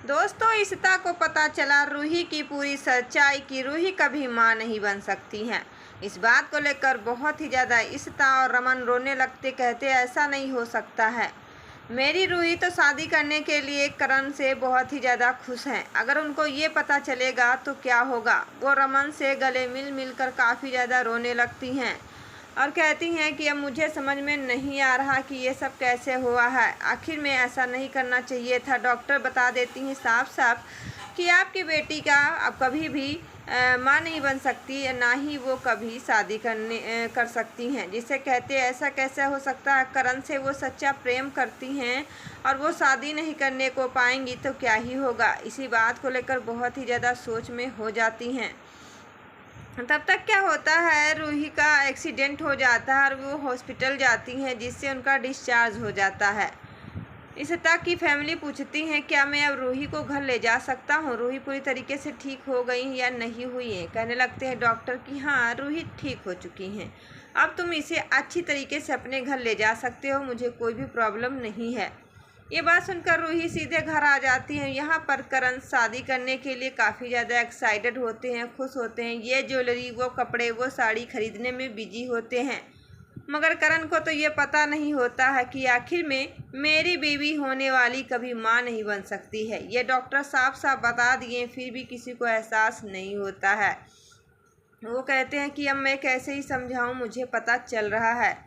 दोस्तों, इशिता को पता चला रूही की पूरी सच्चाई कि रूही कभी मां नहीं बन सकती हैं। इस बात को लेकर बहुत ही ज़्यादा इशिता और रमन रोने लगते, कहते ऐसा नहीं हो सकता है। मेरी रूही तो शादी करने के लिए करण से बहुत ही ज़्यादा खुश हैं। अगर उनको ये पता चलेगा तो क्या होगा। वो रमन से गले मिल मिल कर काफ़ी ज़्यादा रोने लगती हैं और कहती हैं कि अब मुझे समझ में नहीं आ रहा कि ये सब कैसे हुआ है। आखिर में ऐसा नहीं करना चाहिए था। डॉक्टर बता देती हैं साफ साफ कि आपकी बेटी का अब कभी भी माँ नहीं बन सकती, ना ही वो कभी शादी कर सकती हैं। जिसे कहते हैं ऐसा कैसे हो सकता है। करण से वो सच्चा प्रेम करती हैं और वो शादी नहीं करने को पाएंगी तो क्या ही होगा। इसी बात को लेकर बहुत ही ज़्यादा सोच में हो जाती हैं। तब तक क्या होता है, रूही का एक्सीडेंट हो जाता है और वो हॉस्पिटल जाती हैं, जिससे उनका डिस्चार्ज हो जाता है। इशिता की फैमिली पूछती हैं क्या मैं अब रूही को घर ले जा सकता हूँ। रूही पूरी तरीके से ठीक हो गई या नहीं हुई है। कहने लगते हैं डॉक्टर कि हाँ, रूही ठीक हो चुकी हैं। अब तुम इसे अच्छी तरीके से अपने घर ले जा सकते हो, मुझे कोई भी प्रॉब्लम नहीं है। ये बात सुनकर रूही सीधे घर आ जाती है। यहाँ पर करण शादी करने के लिए काफ़ी ज़्यादा एक्साइटेड होते हैं, खुश होते हैं। ये ज्वेलरी, वो कपड़े, वो साड़ी खरीदने में बिजी होते हैं। मगर करण को तो ये पता नहीं होता है कि आखिर में मेरी बेबी होने वाली कभी माँ नहीं बन सकती है। ये डॉक्टर साफ साफ बता दिए, फिर भी किसी को एहसास नहीं होता है। वो कहते हैं कि अब मैं कैसे ही समझाऊं, मुझे पता चल रहा है।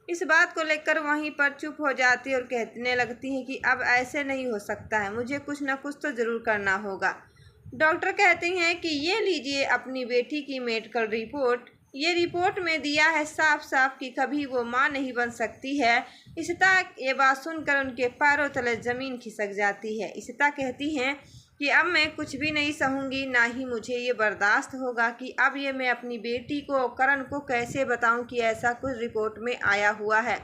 इस बात को लेकर वहीं पर चुप हो जाती है और कहने लगती हैं कि अब ऐसे नहीं हो सकता है, मुझे कुछ ना कुछ तो ज़रूर करना होगा। डॉक्टर कहते हैं कि ये लीजिए अपनी बेटी की मेडिकल रिपोर्ट। ये रिपोर्ट में दिया है साफ साफ कि कभी वो माँ नहीं बन सकती है। इशिता ये बात सुनकर उनके पैरों तले ज़मीन खिसक जाती है। इशिता कहती हैं कि अब मैं कुछ भी नहीं सहूँगी, ना ही मुझे ये बर्दाश्त होगा कि अब ये मैं अपनी बेटी को, करण को कैसे बताऊं कि ऐसा कुछ रिपोर्ट में आया हुआ है।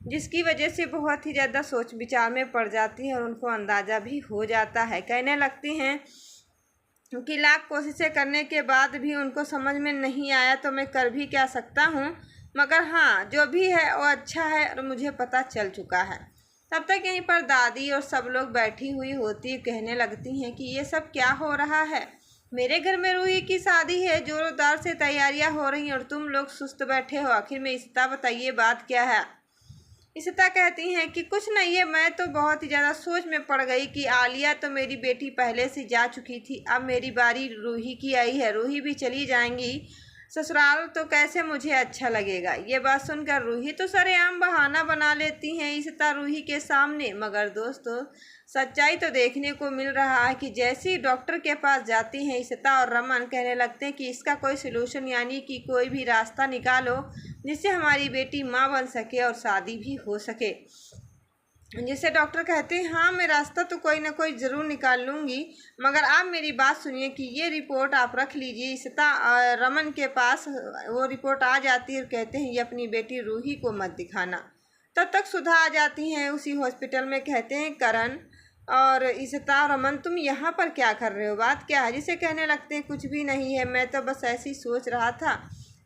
जिसकी वजह से बहुत ही ज़्यादा सोच विचार में पड़ जाती है और उनको अंदाज़ा भी हो जाता है। कहने लगती हैं कि लाख कोशिशें करने के बाद भी उनको समझ में नहीं आया तो मैं कर भी क्या सकता हूँ। मगर हाँ, जो भी है वो अच्छा है और मुझे पता चल चुका है। तब तक यहीं पर दादी और सब लोग बैठी हुई होती, कहने लगती हैं कि ये सब क्या हो रहा है। मेरे घर में रूही की शादी है, जोरदार से तैयारियां हो रही हैं और तुम लोग सुस्त बैठे हो। आखिर में इशिता बताइए बात क्या है। इशिता कहती हैं कि कुछ नहीं है, मैं तो बहुत ही ज़्यादा सोच में पड़ गई कि आलिया तो मेरी बेटी पहले से जा चुकी थी, अब मेरी बारी रूही की आई है। रूही भी चली जाएंगी ससुराल तो कैसे मुझे अच्छा लगेगा। ये बात सुनकर रूही तो सरेआम बहाना बना लेती हैं इशिता रूही के सामने। मगर दोस्तों, सच्चाई तो देखने को मिल रहा है कि जैसे ही डॉक्टर के पास जाती हैं इशिता और रमन, कहने लगते हैं कि इसका कोई सलूशन यानी कि कोई भी रास्ता निकालो जिससे हमारी बेटी माँ बन सके और शादी भी हो सके। जिससे डॉक्टर कहते हैं हाँ, मैं रास्ता तो कोई ना कोई ज़रूर निकाल लूँगी, मगर आप मेरी बात सुनिए कि ये रिपोर्ट आप रख लीजिए। इशिता रमन के पास वो रिपोर्ट आ जाती है और कहते हैं ये अपनी बेटी रूही को मत दिखाना। तब तक सुधा आ जाती हैं उसी हॉस्पिटल में। कहते हैं करण और इशिता, रमन तुम यहाँ पर क्या कर रहे हो, बात क्या है। जिसे कहने लगते हैं कुछ भी नहीं है, मैं तो बस ऐसे ही सोच रहा था।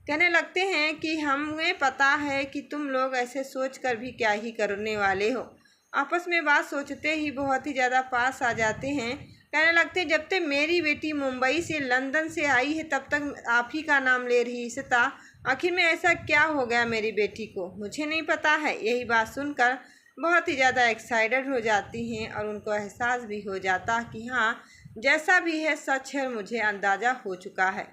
कहने लगते हैं कि हमें पता है कि तुम लोग ऐसे सोच कर भी क्या ही करने वाले हो। आपस में बात सोचते ही बहुत ही ज़्यादा पास आ जाते हैं। कहने लगते हैं जब तक मेरी बेटी मुंबई से, लंदन से आई है तब तक आप ही का नाम ले रही इशिता। आखिर में ऐसा क्या हो गया मेरी बेटी को, मुझे नहीं पता है। यही बात सुनकर बहुत ही ज़्यादा एक्साइटेड हो जाती हैं और उनको एहसास भी हो जाता कि हाँ, जैसा भी है सच है, मुझे अंदाज़ा हो चुका है।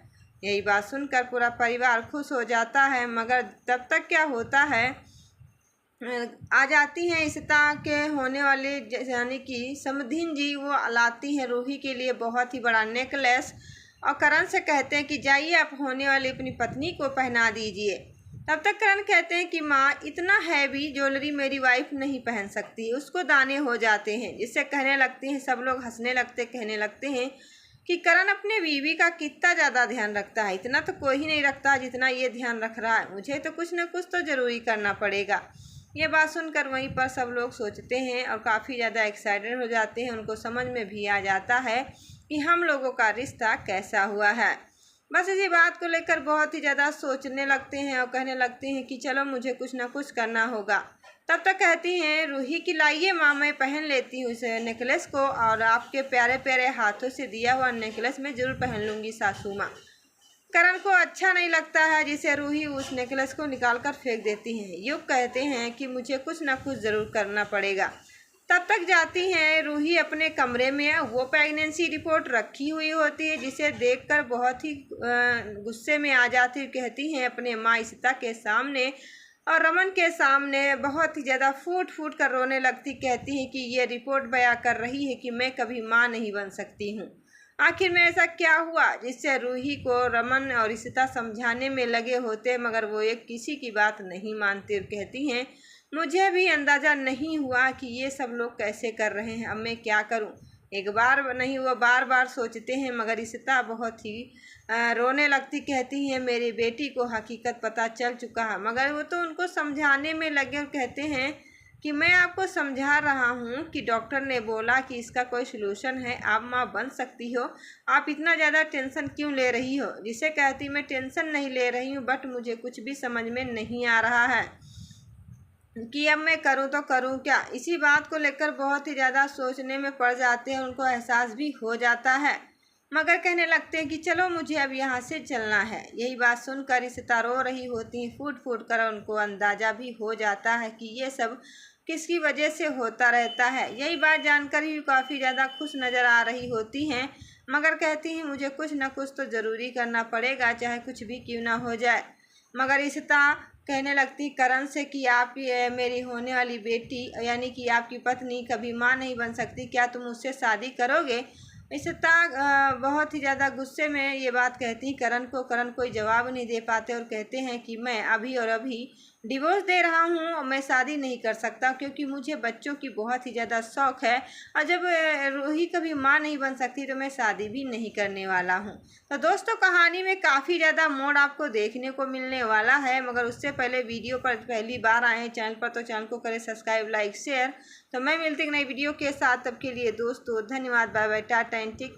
यही बात सुनकर पूरा परिवार खुश हो जाता है। मगर तब तक क्या होता है, आ जाती हैं इशिता के होने वाले यानी कि समधिन जी। वो लाती हैं रूही के लिए बहुत ही बड़ा नेकलेस और करण से कहते हैं कि जाइए आप होने वाली अपनी पत्नी को पहना दीजिए। तब तक करण कहते हैं कि माँ, इतना हैवी ज्वेलरी मेरी वाइफ नहीं पहन सकती, उसको दाने हो जाते हैं। जिससे कहने लगते हैं, सब लोग हंसने लगते, कहने लगते हैं कि करण अपने बीवी का कितना ज़्यादा ध्यान रखता है, इतना तो कोई ही नहीं रखता जितना ये ध्यान रख रहा है। मुझे तो कुछ ना कुछ तो ज़रूरी करना पड़ेगा। ये बात सुनकर वहीं पर सब लोग सोचते हैं और काफ़ी ज़्यादा एक्साइटेड हो जाते हैं। उनको समझ में भी आ जाता है कि हम लोगों का रिश्ता कैसा हुआ है। बस इसी बात को लेकर बहुत ही ज़्यादा सोचने लगते हैं और कहने लगते हैं कि चलो मुझे कुछ ना कुछ करना होगा। तब तक कहती हैं रूही कि लाइए माँ, मैं पहन लेती हूँ इस नेकलेस को, और आपके प्यारे प्यारे हाथों से दिया हुआ नेकलेस मैं ज़रूर पहन लूँगी सासू माँ। करण को अच्छा नहीं लगता है, जिसे रूही उस नेकलेस को निकाल कर फेंक देती हैं। युग कहते हैं कि मुझे कुछ ना कुछ ज़रूर करना पड़ेगा। तब तक जाती हैं रूही अपने कमरे में। वो प्रेगनेंसी रिपोर्ट रखी हुई होती है, जिसे देखकर बहुत ही गुस्से में आ जाती, कहती हैं अपने माँ इशिता के सामने और रमन के सामने बहुत ही ज़्यादा फूट फूट कर रोने लगती। कहती हैं कि ये रिपोर्ट बयां कर रही है कि मैं कभी माँ नहीं बन सकती हूँ। आखिर में ऐसा क्या हुआ जिससे रूही को रमन और इशिता समझाने में लगे होते, मगर वो एक किसी की बात नहीं मानती और कहती हैं मुझे भी अंदाज़ा नहीं हुआ कि ये सब लोग कैसे कर रहे हैं, अब मैं क्या करूं। एक बार नहीं, वो बार बार सोचते हैं, मगर इशिता बहुत ही रोने लगती। कहती हैं मेरी बेटी को हकीकत पता चल चुका है, मगर वो तो उनको समझाने में लगे और कहते हैं कि मैं आपको समझा रहा हूँ कि डॉक्टर ने बोला कि इसका कोई सलूशन है, आप माँ बन सकती हो, आप इतना ज़्यादा टेंशन क्यों ले रही हो। जिसे कहती मैं टेंशन नहीं ले रही हूँ, बट मुझे कुछ भी समझ में नहीं आ रहा है कि अब मैं करूँ तो करूँ क्या। इसी बात को लेकर बहुत ही ज़्यादा सोचने में पड़ जाते हैं, उनको एहसास भी हो जाता है, मगर कहने लगते हैं कि चलो मुझे अब यहाँ से चलना है। यही बात सुनकर इशिता रो रही होती हैं फूट फूट कर। उनको अंदाज़ा भी हो जाता है कि ये सब किसकी वजह से होता रहता है। यही बात जानकर ही काफ़ी ज़्यादा खुश नज़र आ रही होती हैं, मगर कहती हैं मुझे कुछ ना कुछ तो ज़रूरी करना पड़ेगा, चाहे कुछ भी क्यों ना हो जाए। मगर इशिता कहने लगती करण से कि आप मेरी होने वाली बेटी यानी कि आपकी पत्नी कभी माँ नहीं बन सकती, क्या तुम उससे शादी करोगे। इशिता बहुत ही ज़्यादा गुस्से में ये बात कहती हैं करण को। करण कोई जवाब नहीं दे पाते और कहते हैं कि मैं अभी और अभी डिवोर्स दे रहा हूँ और मैं शादी नहीं कर सकता, क्योंकि मुझे बच्चों की बहुत ही ज़्यादा शौक़ है, और जब रूही कभी माँ नहीं बन सकती तो मैं शादी भी नहीं करने वाला हूँ। तो दोस्तों कहानी में काफ़ी ज़्यादा मोड़ आपको देखने को मिलने वाला है, मगर उससे पहले वीडियो पर पहली बार आए हैं चैनल पर तो चैनल को करें सब्सक्राइब, लाइक, शेयर। तो मैं मिलती हूँ नई वीडियो के साथ, तब के लिए दोस्तों धन्यवाद, bye bye, tata and take.